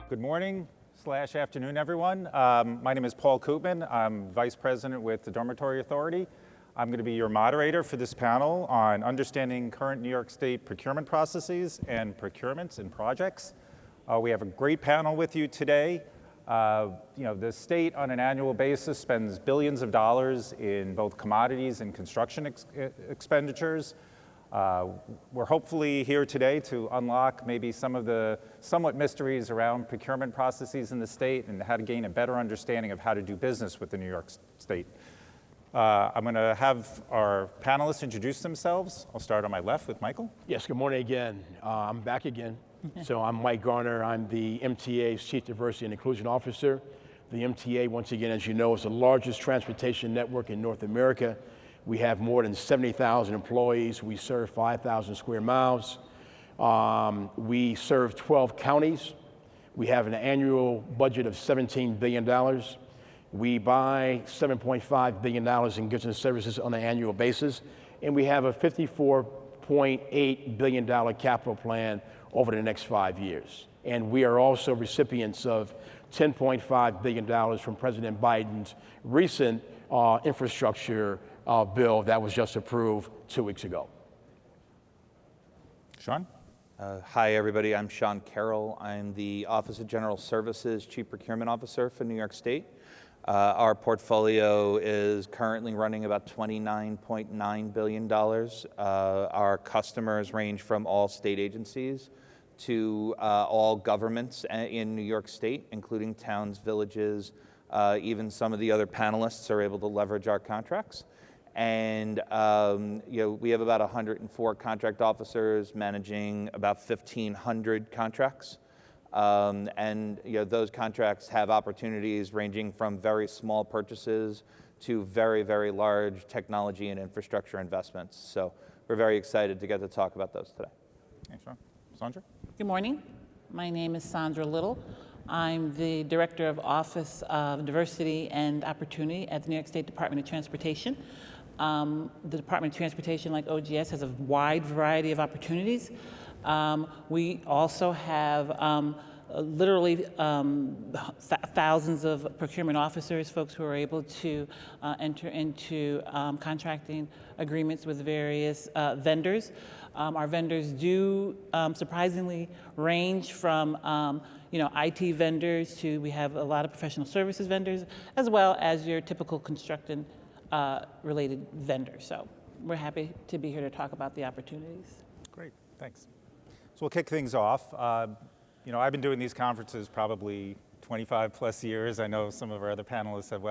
Good morning / afternoon, everyone. My name is Paul Koopman. I'm Vice President with the Dormitory Authority. I'm going to be your moderator for this panel on understanding current New York State procurement processes and procurements and projects. We have a great panel with you today. The state on an annual basis spends billions of dollars in both commodities and construction expenditures. We're hopefully here today to unlock maybe some of the somewhat mysteries around procurement processes in the state and how to gain a better understanding of how to do business with the New York State. I'm going to have our panelists introduce themselves. I'll start on my left with Michael. Yes, good morning again. I'm back again. So I'm Mike Garner. I'm the MTA's Chief Diversity and Inclusion Officer. The MTA, once again, as you know, is the largest transportation network in North America. We have more than 70,000 employees. We serve 5,000 square miles. We serve 12 counties. We have an annual budget of $17 billion. We buy $7.5 billion in goods and services on an annual basis. And we have a $54.8 billion capital plan over the next 5 years. And we are also recipients of $10.5 billion from President Biden's recent infrastructure bill that was just approved 2 weeks ago. Sean? Hi, everybody. I'm Sean Carroll. I'm the Office of General Services Chief Procurement Officer for New York State. Our portfolio is currently running about $29.9 billion. Our customers range from all state agencies to all governments in New York State, including towns, villages. Even some of the other panelists are able to leverage our contracts. And we have about 104 contract officers managing about 1,500 contracts. Those contracts have opportunities ranging from very small purchases to very, very large technology and infrastructure investments. So we're very excited to get to talk about those today. Thanks, Sean. Sondra? Good morning. My name is Sandra Little. I'm the Director of Office of Diversity and Opportunity at the New York State Department of Transportation. The Department of Transportation, like OGS, has a wide variety of opportunities. We also have literally thousands of procurement officers, folks who are able to enter into contracting agreements with various vendors. Our vendors do surprisingly range from IT vendors to, we have a lot of professional services vendors, as well as your typical construction related vendors. So we're happy to be here to talk about the opportunities. Great, thanks. So we'll kick things off. I've been doing these conferences probably 25 plus years. I know some of our other panelists have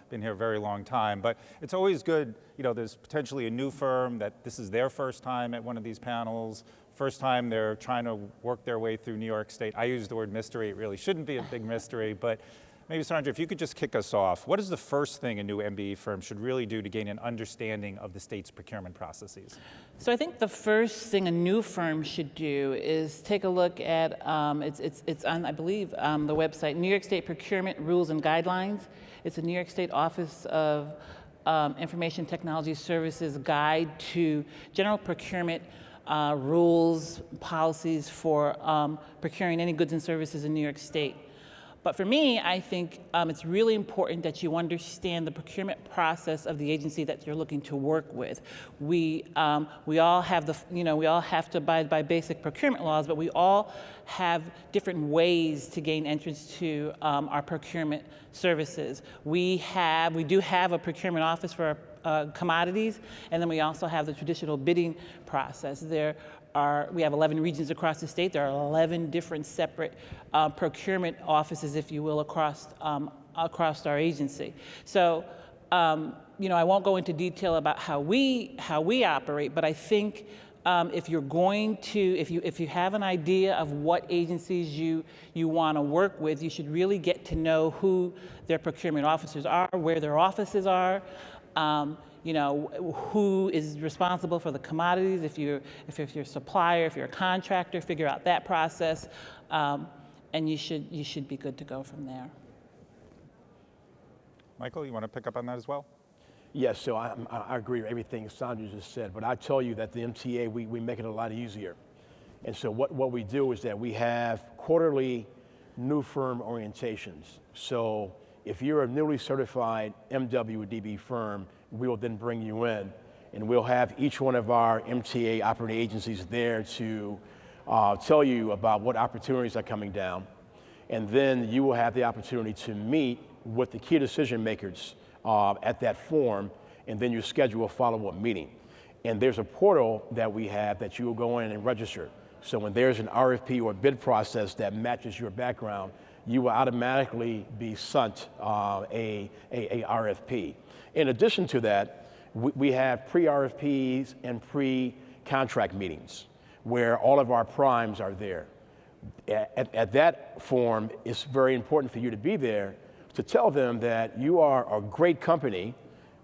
been here a very long time, but it's always good, there's potentially a new firm that this is their first time at one of these panels, first time they're trying to work their way through New York State. I use the word mystery, it really shouldn't be a big mystery, but maybe Sondra, if you could just kick us off, what is the first thing a new MBE firm should really do to gain an understanding of the state's procurement processes? So I think the first thing a new firm should do is take a look at, it's on, I believe, the website, New York State Procurement Rules and Guidelines. It's a New York State Office of Information Technology Services guide to general procurement rules, policies for procuring any goods and services in New York State. But for me, I think it's really important that you understand the procurement process of the agency that you're looking to work with. We all have we all have to abide by basic procurement laws, but we all have different ways to gain entrance to our procurement services. We do have a procurement office for commodities, and then we also have the traditional bidding process. We have 11 regions across the state. There are 11 different separate procurement offices, if you will, across our agency. So, I won't go into detail about how we operate, but I think if you're going to, if you have an idea of what agencies you want to work with, you should really get to know who their procurement officers are, where their offices are. Who is responsible for the commodities, if you're a supplier, if you're a contractor, figure out that process, and you should be good to go from there. Michael, you want to pick up on that as well? Yes, so I agree with everything Sandra just said, but I tell you that the MTA, we make it a lot easier. And so what we do is that we have quarterly new firm orientations. So if you're a newly certified MWBE firm, we will then bring you in, and we'll have each one of our MTA operating agencies there to tell you about what opportunities are coming down. And then you will have the opportunity to meet with the key decision makers at that forum, and then you schedule a follow-up meeting. And there's a portal that we have that you will go in and register. So when there's an RFP or bid process that matches your background, you will automatically be sent a RFP. In addition to that, we have pre-RFPs and pre-contract meetings where all of our primes are there. At that forum, it's very important for you to be there to tell them that you are a great company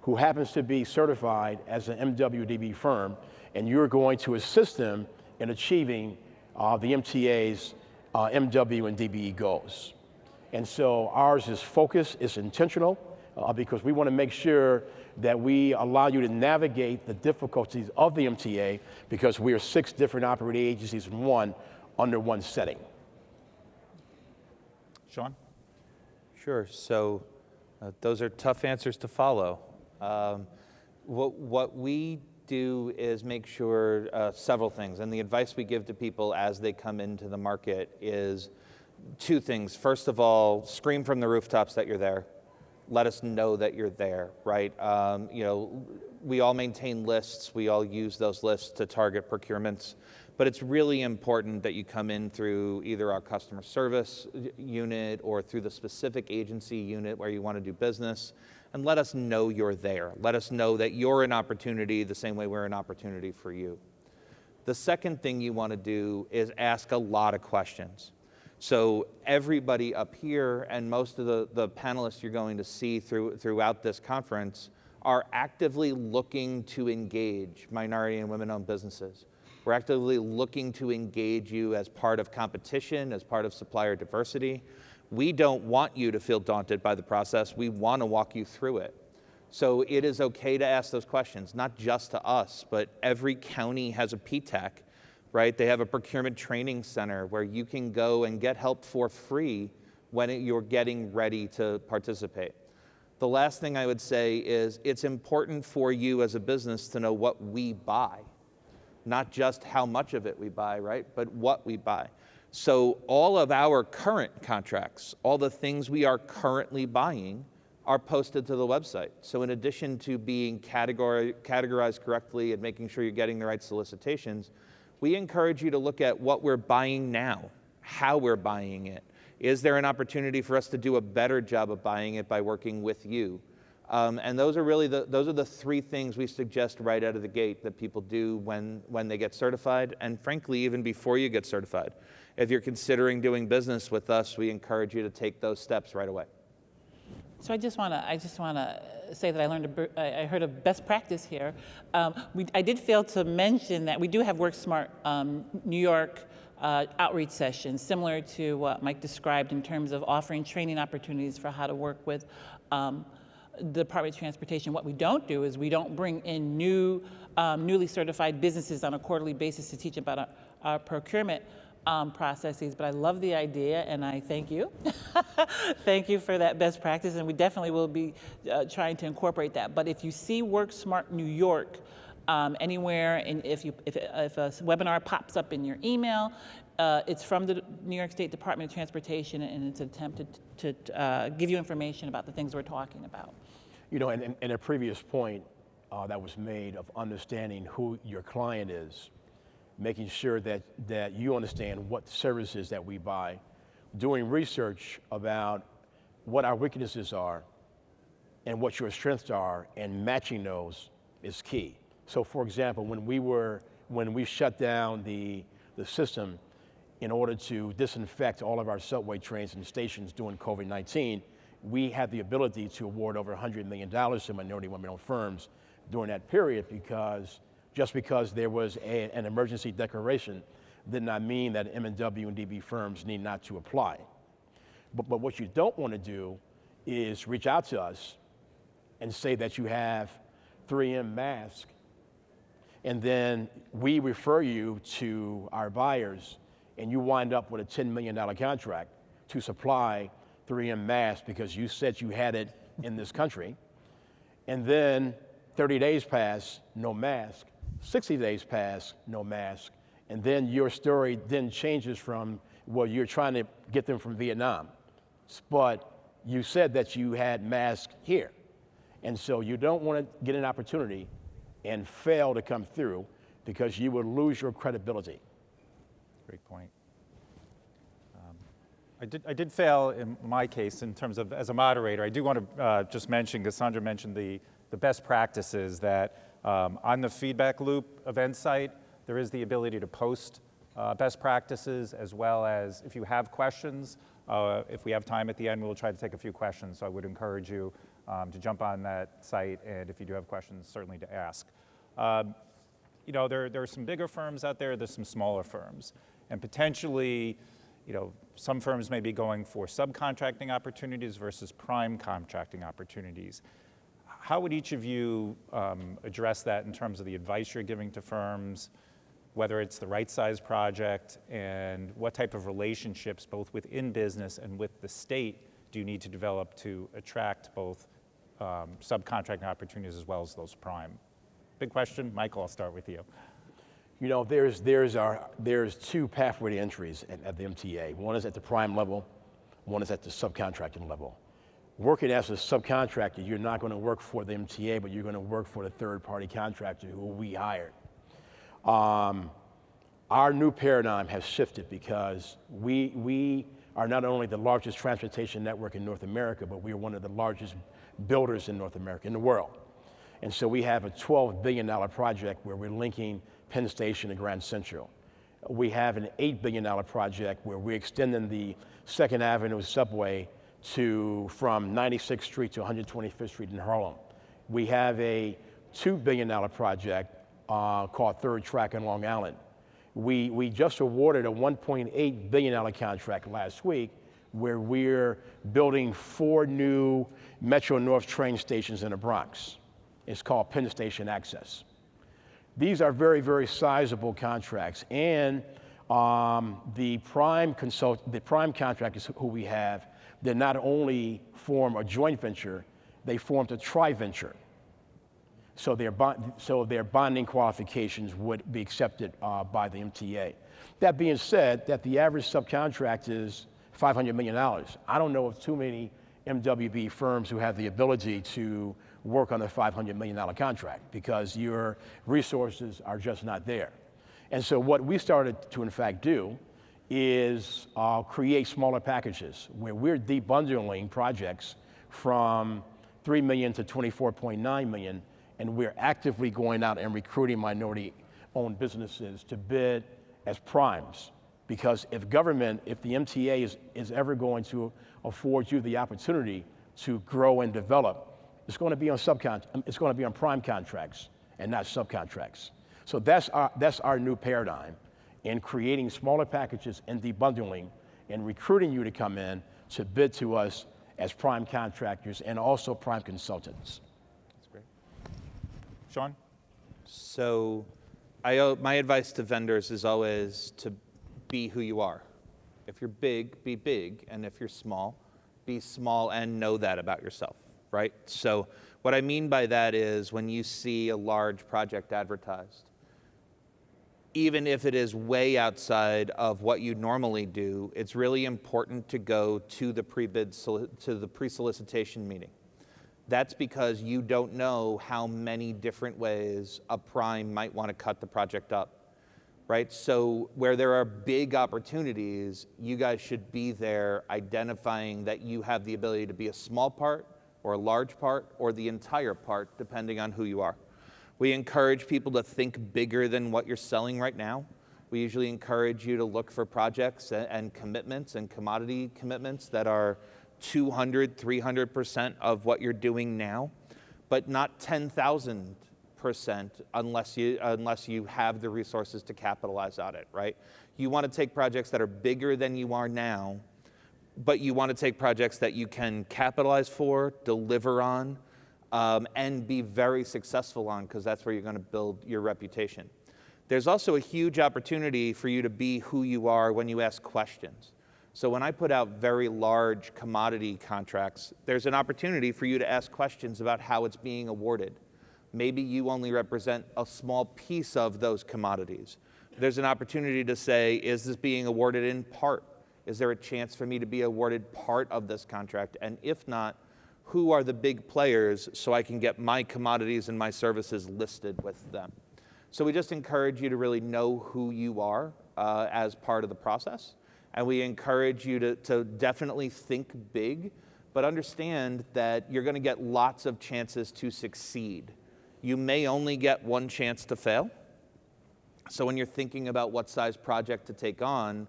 who happens to be certified as an MWBE firm, and you're going to assist them in achieving the MTA's MW and DBE goals. And so ours is focused, it's intentional, because we want to make sure that we allow you to navigate the difficulties of the MTA, because we are 6 different operating agencies in one, under one setting. Sean? Sure. So those are tough answers to follow. What we do is make sure several things, and the advice we give to people as they come into the market is 2 things. First of all, scream from the rooftops that you're there. Let us know that you're there, right? You know, we all maintain lists. We all use those lists to target procurements. But it's really important that you come in through either our customer service unit or through the specific agency unit where you want to do business, and let us know you're there. Let us know that you're an opportunity the same way we're an opportunity for you. The second thing you want to do is ask a lot of questions. So everybody up here and most of the panelists you're going to see throughout this conference are actively looking to engage minority and women-owned businesses. We're actively looking to engage you as part of competition, as part of supplier diversity. We don't want you to feel daunted by the process. We want to walk you through it. So it is okay to ask those questions, not just to us, but every county has a PTAC, right? They have a procurement training center where you can go and get help for free when you're getting ready to participate. The last thing I would say is it's important for you as a business to know what we buy. Not just how much of it we buy, right? But what we buy. So all of our current contracts, all the things we are currently buying are posted to the website. So in addition to being categorized correctly and making sure you're getting the right solicitations, we encourage you to look at what we're buying now, how we're buying it. Is there an opportunity for us to do a better job of buying it by working with you? And those are really the 3 things we suggest right out of the gate that people do when they get certified, and frankly, even before you get certified. If you're considering doing business with us, we encourage you to take those steps right away. So I just want to say that I heard of best practice here. I did fail to mention that we do have WorkSmart New York outreach sessions, similar to what Mike described in terms of offering training opportunities for how to work with the Department of Transportation. What we don't do is we don't bring in newly certified businesses on a quarterly basis to teach about our procurement processes, but I love the idea and I thank you. Thank you for that best practice, and we definitely will be trying to incorporate that. But if you see WorkSmart New York anywhere, and if a webinar pops up in your email, it's from the New York State Department of Transportation, and it's attempted to give you information about the things we're talking about. You know, and a previous point that was made of understanding who your client is, making sure that you understand what services that we buy, doing research about what our weaknesses are and what your strengths are, and matching those is key. So for example, when we shut down the system in order to disinfect all of our subway trains and stations during COVID-19, we had the ability to award over $100 million to minority women-owned firms during that period, because just because there was an emergency declaration did not mean that M&W and DB firms need not to apply. But what you don't want to do is reach out to us and say that you have 3M masks, and then we refer you to our buyers, and you wind up with a $10 million contract to supply 3M masks because you said you had it in this country. And then 30 days pass, no mask. 60 days pass, no mask. And then your story then changes from, well, you're trying to get them from Vietnam, but you said that you had masks here. And so you don't want to get an opportunity and fail to come through because you would lose your credibility. Great point. I did fail in my case in terms of, as a moderator, I do want to just mention, because Sandra mentioned the best practices that on the feedback loop event site, there is the ability to post best practices, as well as if you have questions, if we have time at the end, we'll try to take a few questions. So I would encourage you to jump on that site, and if you do have questions, certainly to ask. You know, there are some bigger firms out there, there's some smaller firms, and potentially, you know, some firms may be going for subcontracting opportunities versus prime contracting opportunities. How would each of you address that in terms of the advice you're giving to firms, whether it's the right size project, and what type of relationships, both within business and with the state, do you need to develop to attract both subcontracting opportunities as well as those prime? Big question. Michael, I'll start with you. You know, there's two pathway to entries at the MTA. One is at the prime level, one is at the subcontracting level. Working as a subcontractor, you're not going to work for the MTA, but you're going to work for the third-party contractor who we hired. Our new paradigm has shifted because we are not only the largest transportation network in North America, but we are one of the largest builders in North America, in the world. And so we have a $12 billion project where we're linking Penn Station and Grand Central. We have an $8 billion project where we're extending the 2nd Avenue subway from 96th Street to 125th Street in Harlem. We have a $2 billion project called Third Track in Long Island. We just awarded a $1.8 billion contract last week where we're building 4 new Metro North train stations in the Bronx. It's called Penn Station Access. These are very, very sizable contracts, and the prime contractors who we have, they not only form a joint venture, they formed a tri-venture. So their bonding qualifications would be accepted by the MTA. That being said, that the average subcontract is $500 million. I don't know of too many MWBE firms who have the ability to work on a $500 million contract because your resources are just not there. And so what we started to in fact do is create smaller packages where we're debundling projects from $3 million to $24.9 million, and we're actively going out and recruiting minority-owned businesses to bid as primes. Because if the MTA is ever going to afford you the opportunity to grow and develop, it's going to be on prime contracts and not subcontracts. So that's our new paradigm in creating smaller packages and debundling and recruiting you to come in to bid to us as prime contractors and also prime consultants. That's great. Sean? So my advice to vendors is always to be who you are. If you're big, be big, and if you're small, be small and know that about yourself, right? So what I mean by that is when you see a large project advertised, even if it is way outside of what you normally do, it's really important to go to the pre-solicitation meeting. That's because you don't know how many different ways a prime might want to cut the project up, right? So where there are big opportunities, you guys should be there identifying that you have the ability to be a small part or a large part or the entire part, depending on who you are. We encourage people to think bigger than what you're selling right now. We usually encourage you to look for projects and commitments and commodity commitments that are 200, 300% of what you're doing now, but not 10,000% unless you have the resources to capitalize on it, right? You want to take projects that are bigger than you are now, but you want to take projects that you can capitalize for, deliver on, and be very successful on, because that's where you're going to build your reputation. There's also a huge opportunity for you to be who you are when you ask questions, So when I put out very large commodity contracts, there's an opportunity for you to ask questions about how it's being awarded. Maybe you only represent a small piece of those commodities. There's an opportunity to say, is this being awarded in part? Is there a chance for me to be awarded part of this contract? And if not, who are the big players so I can get my commodities and my services listed with them? So we just encourage you to really know who you are as part of the process. And we encourage you to definitely think big, but understand that you're going to get lots of chances to succeed. You may only get one chance to fail. So when you're thinking about what size project to take on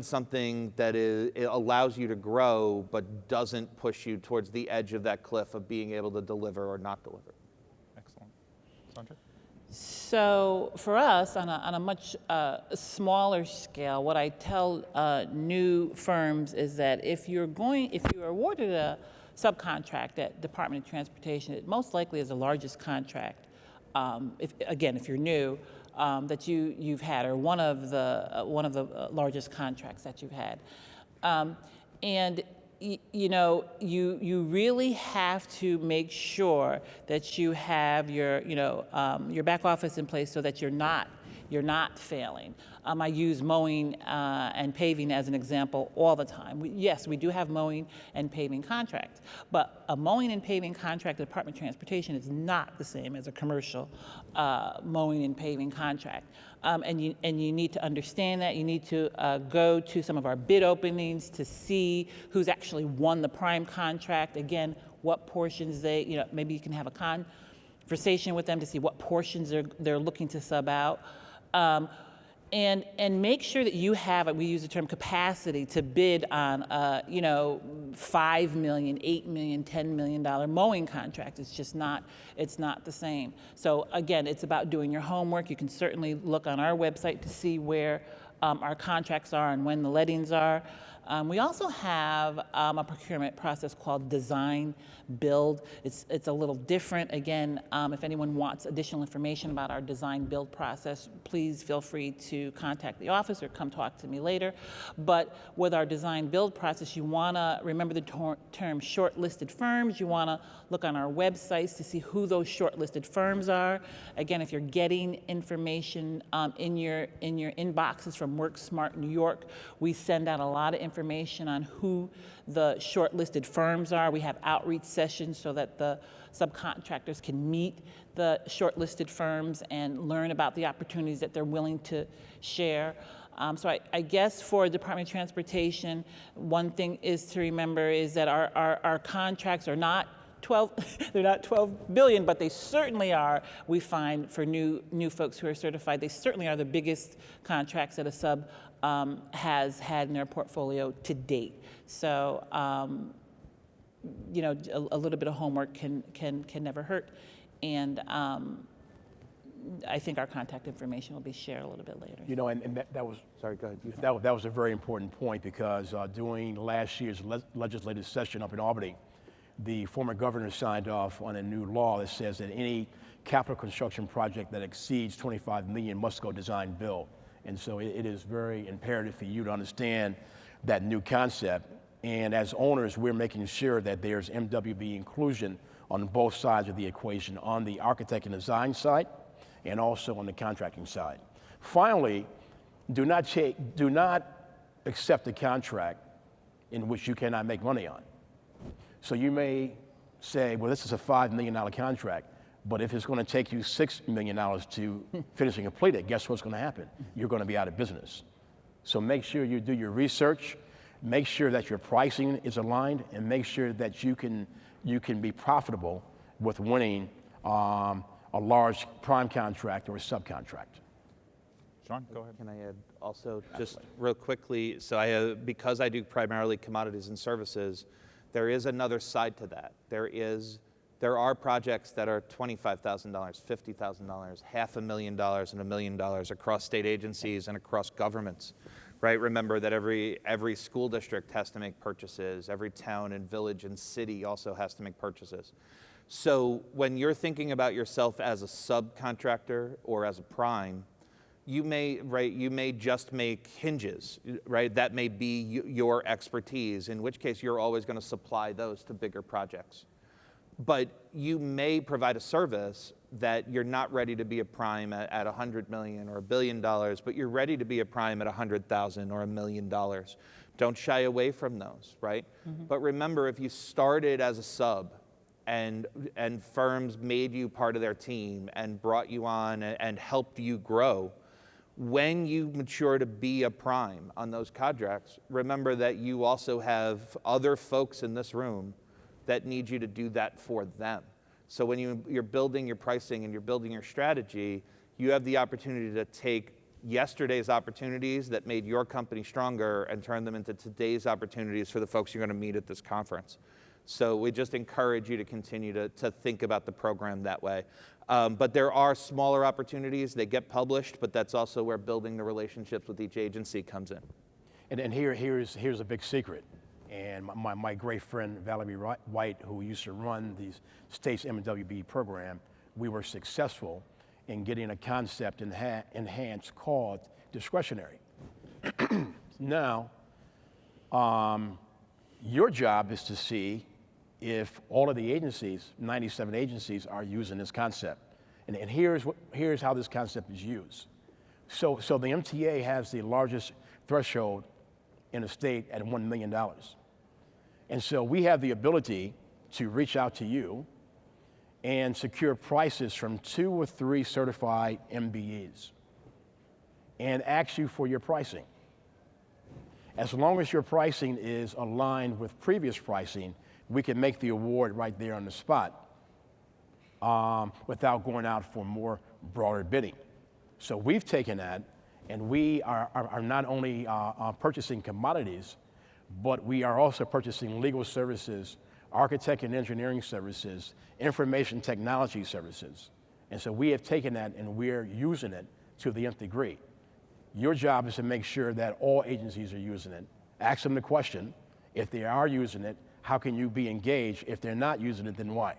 something that it allows you to grow, but doesn't push you towards the edge of that cliff of being able to deliver or not deliver. Excellent. Sondra? So for us, on a much smaller scale, what I tell new firms is that if you're awarded a subcontract at Department of Transportation, it most likely is the largest contract, if you're new, that you've had, or one of the largest contracts that you've had, and you really have to make sure that you have your back office in place so that you're not failing. I use mowing and paving as an example all the time. Yes, we do have mowing and paving contracts, but a mowing and paving contract at Department of Transportation is not the same as a commercial mowing and paving contract. And you need to understand that. You need to go to some of our bid openings to see who's actually won the prime contract. Again, what portions maybe you can have a conversation with them to see what portions they're looking to sub out. And make sure that you have, we use the term capacity, to bid on $5 million, $8 million, $10 million mowing contract. It's just not the same. So again, it's about doing your homework. You can certainly look on our website to see where our contracts are and when the lettings are. We also have a procurement process called design build. It's a little different. Again, if anyone wants additional information about our design build process, please feel free to contact the office or come talk to me later. But with our design build process, you want to remember the term shortlisted firms. You want to look on our websites to see who those shortlisted firms are. Again, if you're getting information in your inboxes from WorkSmart New York, we send out a lot of information on who the shortlisted firms are. We have outreach sessions so that the subcontractors can meet the shortlisted firms and learn about the opportunities that they're willing to share. So I guess for Department of Transportation, one thing is to remember is that our contracts are not 12, they're not 12 billion, but they certainly are, we find for new folks who are certified, they certainly are the biggest contracts that a sub has had in their portfolio to date. So, a little bit of homework can never hurt. And I think our contact information will be shared a little bit later. And that was, Sorry, go ahead. that was a very important point, because during last year's legislative session up in Albany, the former governor signed off on a new law that says that any capital construction project that exceeds $25 million must go design build. And so it is very imperative for you to understand that new concept. And as owners, we're making sure that there's MWBE inclusion on both sides of the equation, on the architect and design side, and also on the contracting side. Finally, do not accept a contract in which you cannot make money on. So you may say, well, this is a $5 million contract, but if it's going to take you $6 million to finish and complete it, guess what's going to happen? You're going to be out of business. So make sure you do your research, make sure that your pricing is aligned, and make sure that you can be profitable with winning a large prime contract or a subcontract. Sean, go ahead. Can I add also, just real quickly, so because I do primarily commodities and services, there is another side to that. There are projects that are $25,000, $50,000, $500,000, and $1 million across state agencies and across governments, right? Remember that every school district has to make purchases. Every town and village and city also has to make purchases. So when you're thinking about yourself as a subcontractor or as a prime, You may just make hinges, right? That may be your expertise, in which case you're always going to supply those to bigger projects. But you may provide a service that you're not ready to be a prime at 100 million or $1 billion, but you're ready to be a prime at 100,000 or $1 million. Don't shy away from those, right? But remember, if you started as a sub and firms made you part of their team and brought you on and helped you grow, when you mature to be a prime on those contracts, remember that you also have other folks in this room that need you to do that for them. So when you're building your pricing and you're building your strategy, you have the opportunity to take yesterday's opportunities that made your company stronger and turn them into today's opportunities for the folks you're going to meet at this conference. So we just encourage you to continue to think about the program that way. But there are smaller opportunities. They get published, but that's also where building the relationships with each agency comes in. And here's a big secret. And my great friend Valerie White, who used to run the state's MWBE program, we were successful in getting a concept enhanced called discretionary. Now, your job is to see if all of the agencies, 97 agencies, are using this concept. And here's how this concept is used. So the MTA has the largest threshold in the state at $1 million. And so we have the ability to reach out to you and secure prices from 2 or 3 certified MBEs and ask you for your pricing. As long as your pricing is aligned with previous pricing, we can make the award right there on the spot without going out for more broader bidding. So we've taken that, and we are not only purchasing commodities, but we are also purchasing legal services, architect and engineering services, information technology services. And so we have taken that and we're using it to the nth degree. Your job is to make sure that all agencies are using it. Ask them the question, if they are using it, how can you be engaged? If they're not using it, then why?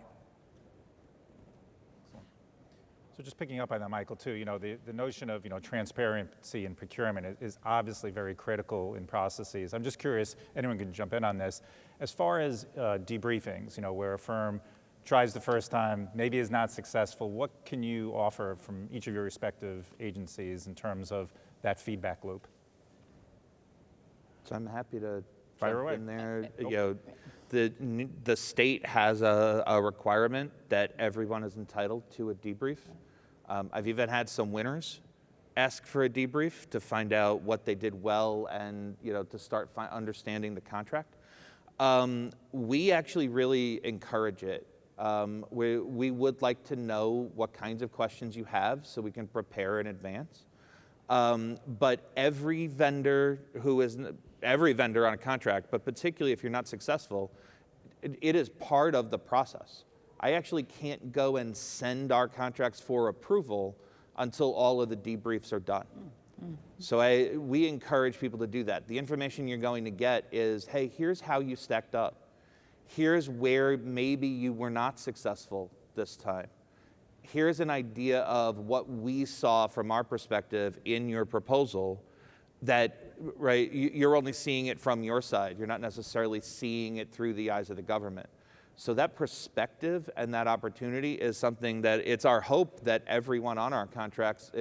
So just picking up on that, Michael, too, the notion of, transparency in procurement is obviously very critical in processes. I'm just curious, anyone can jump in on this. As far as debriefings, where a firm tries the first time, maybe is not successful, what can you offer from each of your respective agencies in terms of that feedback loop? So I'm happy to Fire jump away. in there. The state has a requirement that everyone is entitled to a debrief. I've even had some winners ask for a debrief to find out what they did well and to start understanding the contract. We actually really encourage it. We would like to know what kinds of questions you have so we can prepare in advance. But every vendor on a contract, but particularly if you're not successful, it is part of the process. I actually can't go and send our contracts for approval until all of the debriefs are done. So we encourage people to do that. The information you're going to get is, hey, here's how you stacked up. Here's where maybe you were not successful this time. Here's an idea of what we saw from our perspective in your proposal that, right, you're only seeing it from your side. You're not necessarily seeing it through the eyes of the government. So that perspective and that opportunity is something that it's our hope that everyone on our contracts,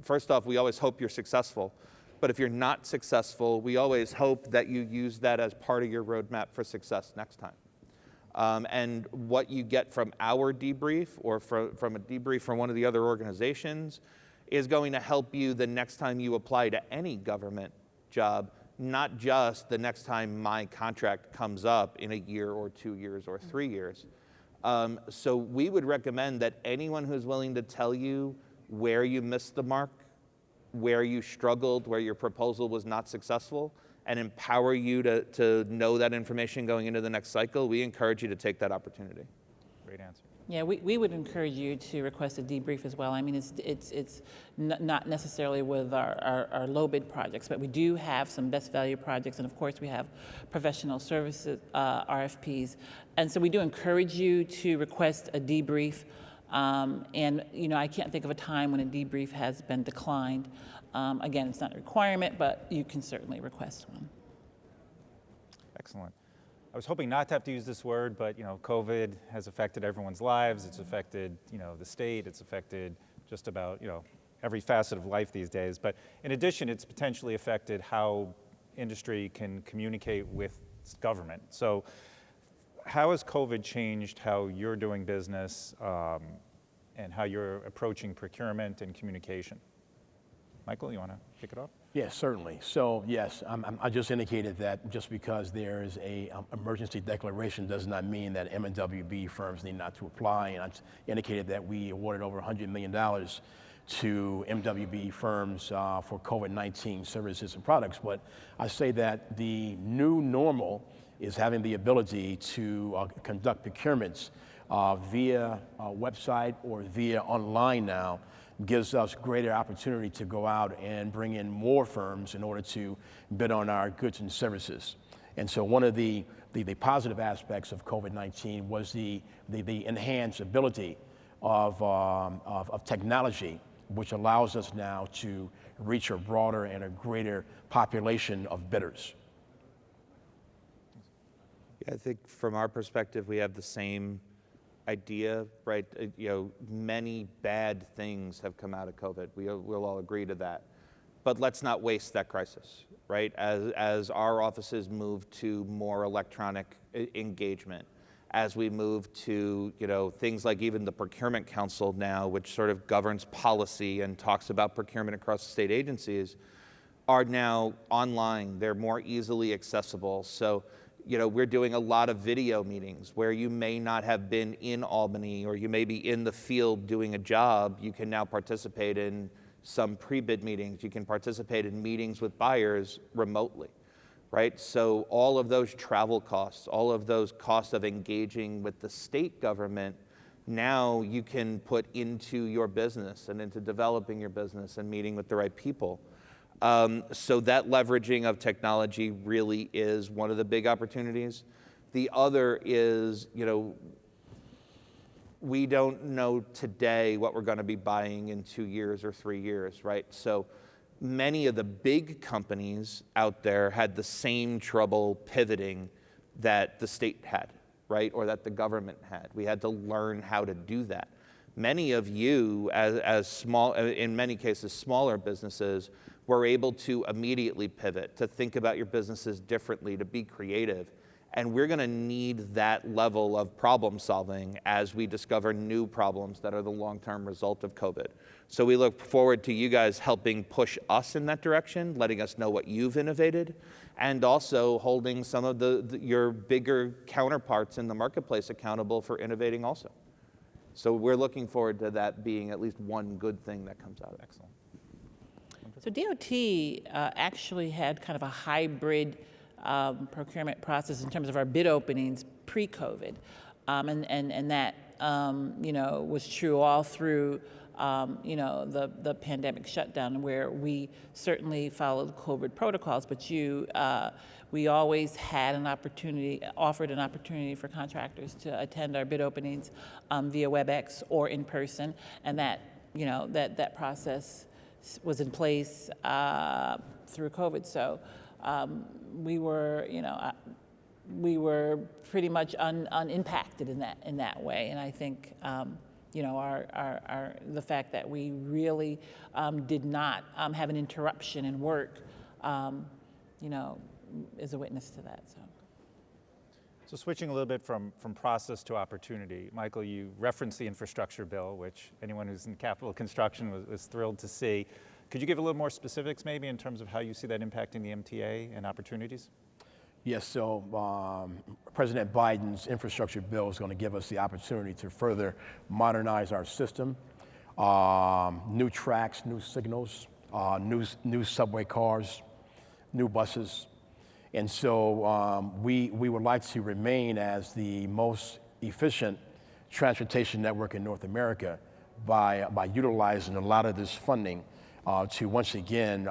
first off, we always hope you're successful. But if you're not successful, we always hope that you use that as part of your roadmap for success next time. And what you get from our debrief or from a debrief from one of the other organizations is going to help you the next time you apply to any government job, not just the next time my contract comes up in a year or 2 years or 3 years. So we would recommend that anyone who's willing to tell you where you missed the mark, where you struggled, where your proposal was not successful, and empower you to know that information going into the next cycle, we encourage you to take that opportunity. Great answer. Yeah, we would encourage you to request a debrief as well. I mean, it's not necessarily with our low bid projects, but we do have some best value projects, and of course we have professional services RFPs. And so we do encourage you to request a debrief. And I can't think of a time when a debrief has been declined. Again, it's not a requirement, but you can certainly request one. Excellent. I was hoping not to have to use this word, but COVID has affected everyone's lives. It's affected the state. It's affected just about every facet of life these days. But in addition, it's potentially affected how industry can communicate with government. So how has COVID changed how you're doing business and how you're approaching procurement and communication? Michael, you want to kick it off? Yes, certainly. So yes, I just indicated that just because there is a emergency declaration does not mean that MWBE firms need not to apply. And I indicated that we awarded over $100 million to MWBE firms for COVID-19 services and products. But I say that the new normal is having the ability to conduct procurements via website or via online now, gives us greater opportunity to go out and bring in more firms in order to bid on our goods and services. And so one of the positive aspects of COVID-19 was the enhanced ability of technology, which allows us now to reach a broader and a greater population of bidders. Yeah, I think from our perspective, we have the same idea, right? Many bad things have come out of COVID. We'll all agree to that. But let's not waste that crisis, right? As our offices move to more electronic engagement, as we move to things like even the Procurement Council now, which sort of governs policy and talks about procurement across the state agencies, are now online. They're more easily accessible. So we're doing a lot of video meetings where you may not have been in Albany or you may be in the field doing a job. You can now participate in some pre-bid meetings. You can participate in meetings with buyers remotely, right? So all of those travel costs, all of those costs of engaging with the state government, now you can put into your business and into developing your business and meeting with the right people. So that leveraging of technology really is one of the big opportunities. The other is, we don't know today what we're going to be buying in 2 years or 3 years, right? So many of the big companies out there had the same trouble pivoting that the state had, right? Or that the government had. We had to learn how to do that. Many of you, as small, in many cases, smaller businesses, were able to immediately pivot, to think about your businesses differently, to be creative. And we're going to need that level of problem solving as we discover new problems that are the long-term result of COVID. So we look forward to you guys helping push us in that direction, letting us know what you've innovated, and also holding some of your bigger counterparts in the marketplace accountable for innovating also. So we're looking forward to that being at least one good thing that comes out of it. Excellent. So DOT actually had kind of a hybrid procurement process in terms of our bid openings pre-COVID, and that was true all through the pandemic shutdown, where we certainly followed COVID protocols, but we always had offered an opportunity for contractors to attend our bid openings via WebEx or in person, and that process was in place through COVID. So we were pretty much unimpacted in that way, and I think the fact that we really did not have an interruption in work, is a witness to that. So switching a little bit from process to opportunity, Michael, you referenced the infrastructure bill, which anyone who's in capital construction was thrilled to see. Could you give a little more specifics maybe in terms of how you see that impacting the MTA and opportunities? Yes, so President Biden's infrastructure bill is going to give us the opportunity to further modernize our system. New tracks, new signals, new subway cars, new buses. And so we would like to remain as the most efficient transportation network in North America by utilizing a lot of this funding to once again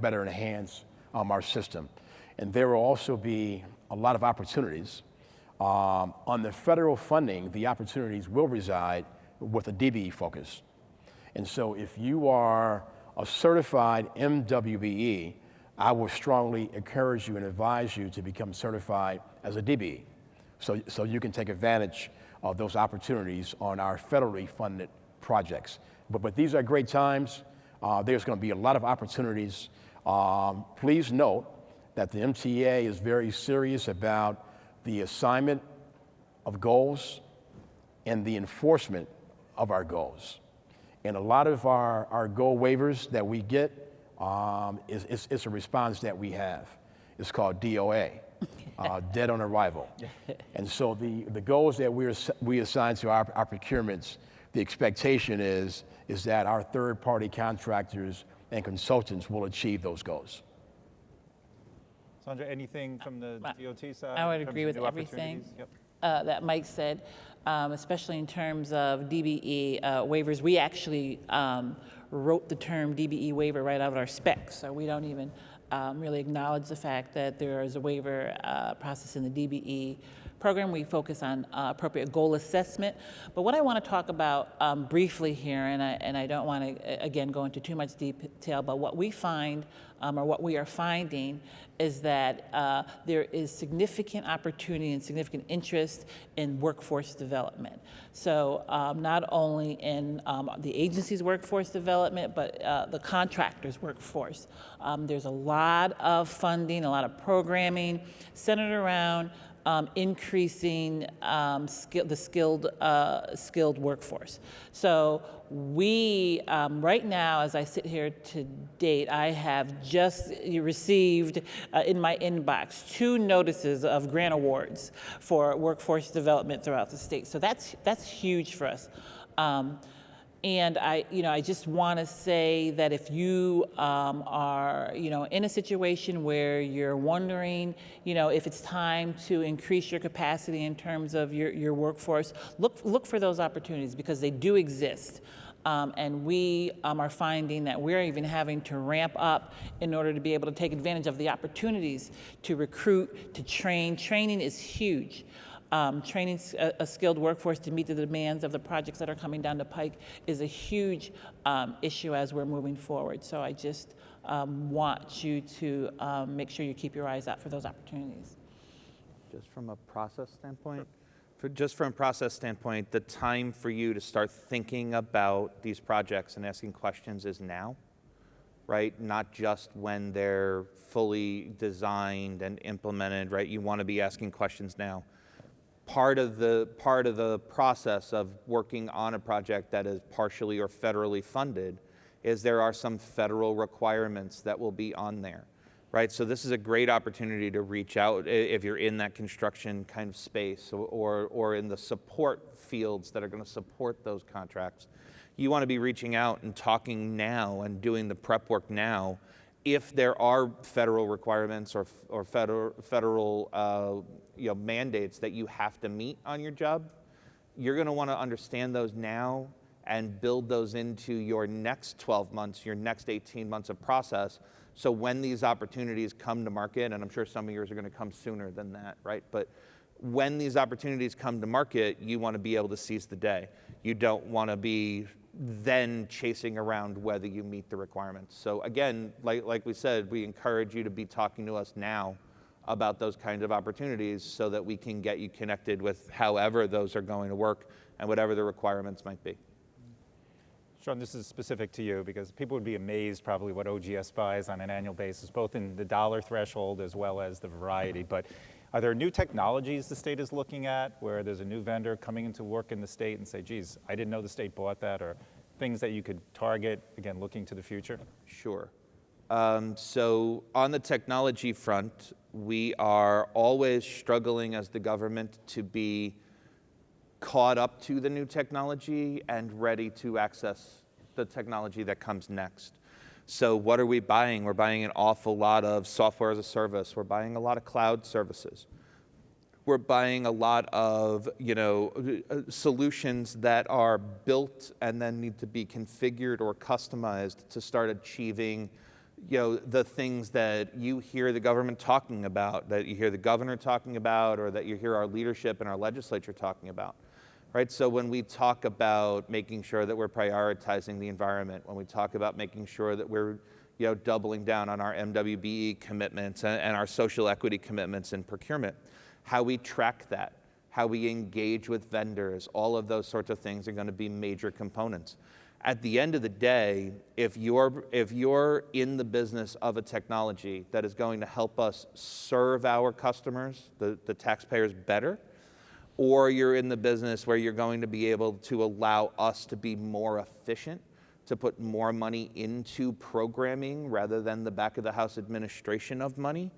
better enhance our system. And there will also be a lot of opportunities. On the federal funding, the opportunities will reside with a DBE focus. And so if you are a certified MWBE, I would strongly encourage you and advise you to become certified as a DBE, so you can take advantage of those opportunities on our federally funded projects. But these are great times. There's going to be a lot of opportunities. Please note that the MTA is very serious about the assignment of goals and the enforcement of our goals. And a lot of our goal waivers that we get is a response that we have. It's called DOA, dead on arrival. And so the goals that we assign to our procurements, the expectation is that our third-party contractors and consultants will achieve those goals. Sondra, anything from the DOT side? I would in terms agree of with new everything opportunities? Yep. that Mike said, especially in terms of DBE waivers. We actually wrote the term DBE waiver right out of our specs, so we don't even really acknowledge the fact that there is a waiver process in the DBE program. We focus on appropriate goal assessment. But what I want to talk about briefly here, and I don't want to, again, go into too much detail, but what we find, or what we are finding, is that there is significant opportunity and significant interest in workforce development. So not only in the agency's workforce development, but the contractors' workforce. There's a lot of funding, a lot of programming centered around increasing the skilled workforce. So we, right now, as I sit here to date, I have just received in my inbox 2 notices of grant awards for workforce development throughout the state. So that's huge for us. And I just want to say that if you are, in a situation where you're wondering, if it's time to increase your capacity in terms of your workforce, look for those opportunities, because they do exist. And we are finding that we're even having to ramp up in order to be able to take advantage of the opportunities to recruit, to train. Training is huge. Training a skilled workforce to meet the demands of the projects that are coming down the pike is a huge issue as we're moving forward. So I just want you to make sure you keep your eyes out for those opportunities. Just from a process standpoint, the time for you to start thinking about these projects and asking questions is now, right? Not just when they're fully designed and implemented, right? You want to be asking questions now. Part of the process of working on a project that is partially or federally funded is there are some federal requirements that will be on there, right? So this is a great opportunity to reach out if you're in that construction kind of space or in the support fields that are going to support those contracts. You want to be reaching out and talking now and doing the prep work now. If there are federal requirements or federal mandates that you have to meet on your job, you're going to want to understand those now and build those into your next 12 months, your next 18 months of process. So when these opportunities come to market, and I'm sure some of yours are going to come sooner than that, right? But when these opportunities come to market, you want to be able to seize the day. You don't want to be then chasing around whether you meet the requirements. So again, like we said, we encourage you to be talking to us now about those kinds of opportunities so that we can get you connected with however those are going to work and whatever the requirements might be. Sean, this is specific to you because people would be amazed probably what OGS buys on an annual basis, both in the dollar threshold as well as the variety. But are there new technologies the state is looking at where there's a new vendor coming into work in the state and say, geez, I didn't know the state bought that, or things that you could target, again, looking to the future? Sure. So on the technology front, we are always struggling as the government to be caught up to the new technology and ready to access the technology that comes next. So what are we buying? We're buying an awful lot of software as a service. We're buying a lot of cloud services. We're buying a lot of, solutions that are built and then need to be configured or customized to start achieving, the things that you hear the government talking about, that you hear the governor talking about, or that you hear our leadership and our legislature talking about. right? So when we talk about making sure that we're prioritizing the environment, when we talk about making sure that we're doubling down on our MWBE commitments and our social equity commitments in procurement, how we track that, how we engage with vendors, all of those sorts of things are going to be major components. At the end of the day, if you're in the business of a technology that is going to help us serve our customers, the taxpayers, better, or you're in the business where you're going to be able to allow us to be more efficient, to put more money into programming rather than the back of the house administration of money,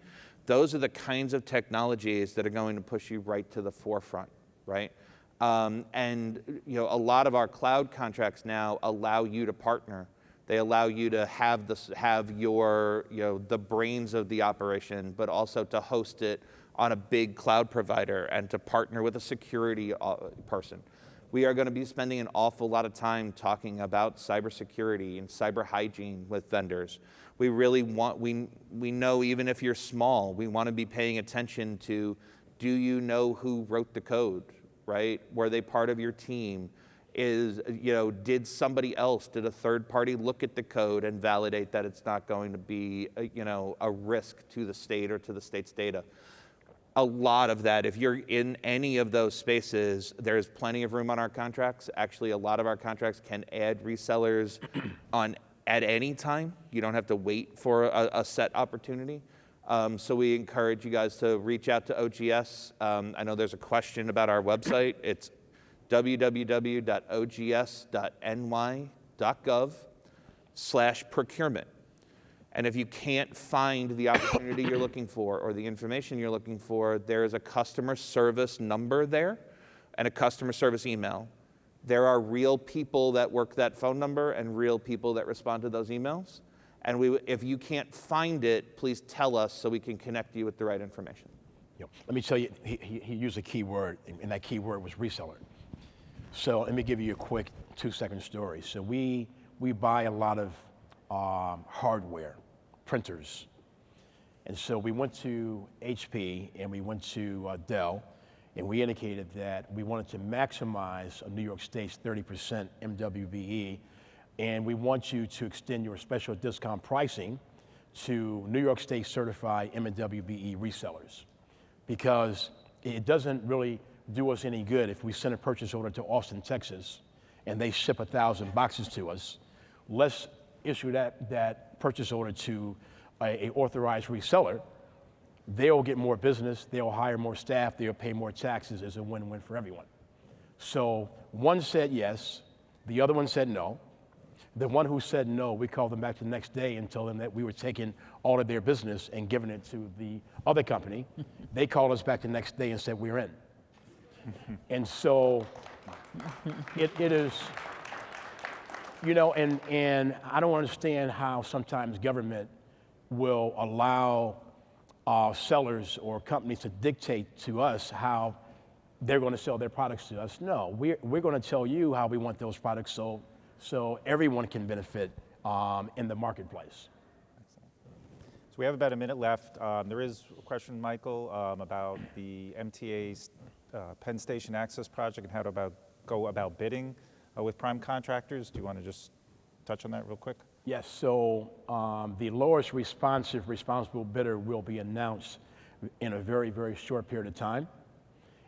those are the kinds of technologies that are going to push you right to the forefront, right? And a lot of our cloud contracts now allow you to partner. They allow you to have your the brains of the operation, but also to host it on a big cloud provider and to partner with a security person. We are going to be spending an awful lot of time talking about cybersecurity and cyber hygiene with vendors. We really want, we know even if you're small, we want to be paying attention to, do you know who wrote the code, right? Were they part of your team? Did somebody else, did a third party look at the code and validate that it's not going to be, a risk to the state or to the state's data? A lot of that, if you're in any of those spaces, there's plenty of room on our contracts. Actually, a lot of our contracts can add resellers at any time. You don't have to wait for a set opportunity. So we encourage you guys to reach out to OGS. I know there's a question about our website. It's www.ogs.ny.gov/procurement. And if you can't find the opportunity you're looking for or the information you're looking for, there is a customer service number there and a customer service email. There are real people that work that phone number and real people that respond to those emails. And if you can't find it, please tell us so we can connect you with the right information. Let me tell you, he used a key word, and that key word was reseller. So let me give you a quick 2-second story. So we buy a lot of hardware, printers. And so we went to HP and we went to Dell, and we indicated that we wanted to maximize New York State's 30% MWBE, and we want you to extend your special discount pricing to New York State certified MWBE resellers, because it doesn't really do us any good if we send a purchase order to Austin, Texas, and they ship 1,000 boxes to us. Let's issue that purchase order to a authorized reseller. They'll get more business, they'll hire more staff, they'll pay more taxes. It's a win-win for everyone. So one said yes, the other one said no. The one who said no, we called them back the next day and told them that we were taking all of their business and giving it to the other company. They called us back the next day and said, we're in. And so it is, and I don't understand how sometimes government will allow sellers or companies to dictate to us how they're going to sell their products to us. No, we're going to tell you how we want those products sold so everyone can benefit in the marketplace. So we have about a minute left. There is a question, Michael, about the MTA's Penn Station Access Project and how to go about bidding with prime contractors. Do you want to just touch on that real quick? Yes, so the lowest responsible bidder will be announced in a very, very short period of time.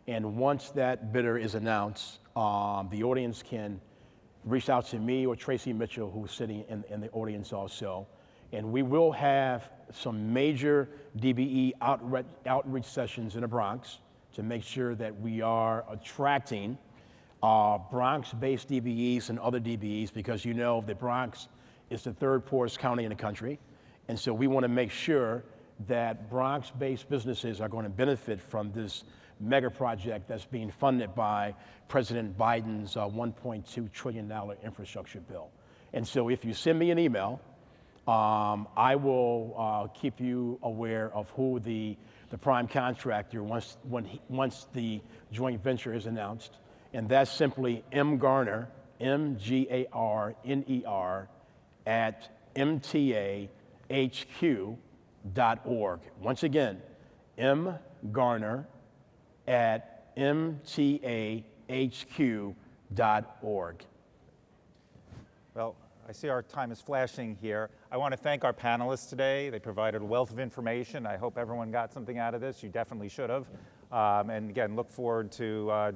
And once that bidder is announced, the audience can reach out to me or Tracy Mitchell, who's sitting in the audience also. And we will have some major DBE outreach sessions in the Bronx to make sure that we are attracting Bronx-based DBEs and other DBEs, because the Bronx is the third poorest county in the country. And so we want to make sure that Bronx-based businesses are going to benefit from this mega project that's being funded by President Biden's $1.2 trillion infrastructure bill. And so if you send me an email, I will keep you aware of who the prime contractor once the joint venture is announced. And that's simply mgarner, MGARNER, @mtahq.org. Once again, mgarner @mtahq.org. Well, I see our time is flashing here. I want to thank our panelists today. They provided a wealth of information. I hope everyone got something out of this. You definitely should have. And again, look forward to